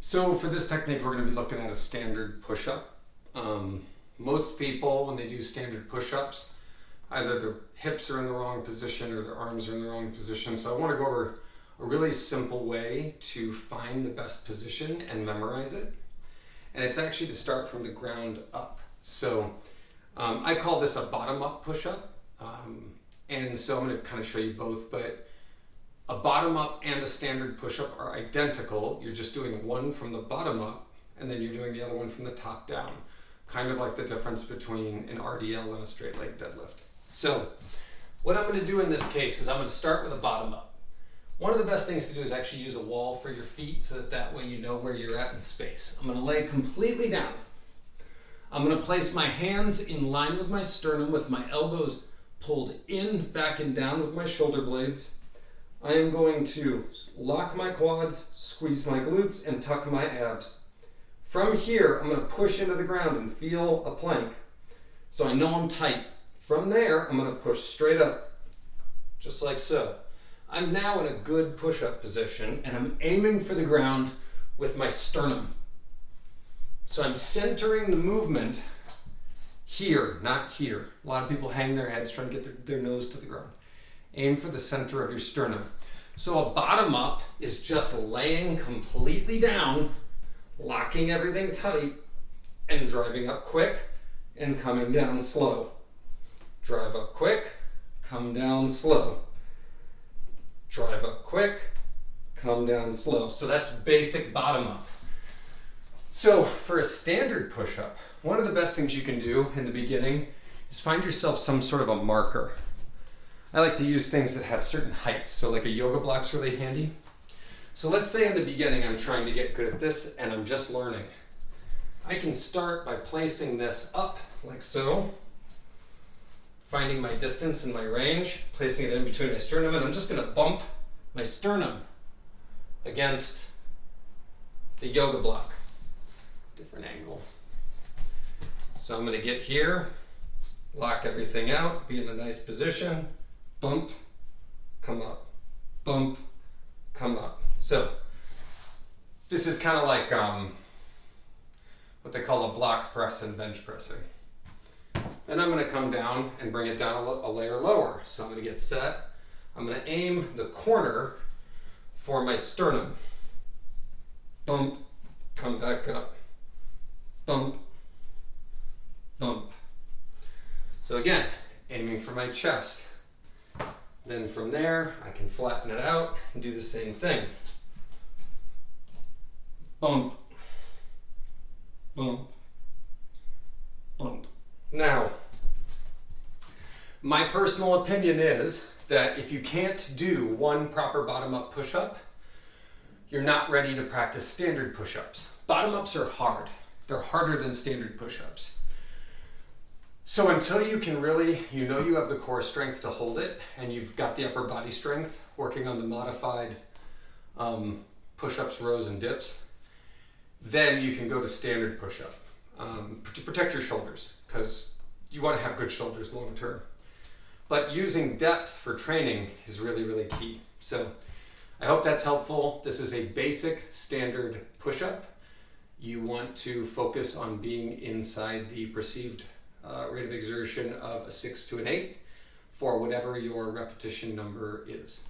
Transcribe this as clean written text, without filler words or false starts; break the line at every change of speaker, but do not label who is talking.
So for this technique, we're going to be looking at a standard push-up. Most people, when they do standard push-ups, either their hips are in the wrong position or their arms are in the wrong position. So I want to go over a really simple way to find the best position and memorize it. And it's actually to start from the ground up. So I call this a bottom-up push-up. And so I'm going to kind of show you both, but a bottom-up and a standard push-up are identical. You're just doing one from the bottom up, and then you're doing the other one from the top down. Kind of like the difference between an RDL and a straight leg deadlift. So what I'm going to do in this case is I'm going to start with a bottom up. One of the best things to do is actually use a wall for your feet so that way you know where you're at in space. I'm going to lay completely down. I'm going to place my hands in line with my sternum with my elbows pulled in, back and down with my shoulder blades. I am going to lock my quads, squeeze my glutes, and tuck my abs. From here, I'm going to push into the ground and feel a plank, so I know I'm tight. From there, I'm going to push straight up, just like so. I'm now in a good push-up position, and I'm aiming for the ground with my sternum. So I'm centering the movement here, not here. A lot of people hang their heads trying to get their nose to the ground. Aim for the center of your sternum. So a bottom up is just laying completely down, locking everything tight, and driving up quick and coming down slow. Drive up quick, come down slow. Drive up quick, come down slow. So that's basic bottom up. So for a standard push-up, one of the best things you can do in the beginning is find yourself some sort of a marker. I like to use things that have certain heights, so like a yoga block's really handy. So let's say in the beginning I'm trying to get good at this and I'm just learning. I can start by placing this up like so, finding my distance and my range, placing it in between my sternum, and I'm just going to bump my sternum against the yoga block. Different angle. So I'm going to get here, lock everything out, be in a nice position, bump, come up, bump, come up. So this is kind of like what they call a block press and bench pressing. Then I'm going to come down and bring it down a layer lower. So I'm going to get set. I'm going to aim the corner for my sternum. Bump, come back up. Bump, bump. So again, aiming for my chest. Then from there, I can flatten it out and do the same thing. Bump, bump, bump. Now, my personal opinion is that if you can't do one proper bottom-up push-up, you're not ready to practice standard push-ups. Bottom-ups are hard. They're harder than standard push-ups. So until you can really, you know you have the core strength to hold it, and you've got the upper body strength working on the modified push-ups, rows, and dips, then you can go to standard push-up to protect your shoulders, because you want to have good shoulders long term. But using depth for training is really, really key. So I hope that's helpful. This is a basic standard push-up. You want to focus on being inside the perceived rate of exertion of a 6 to an 8 for whatever your repetition number is.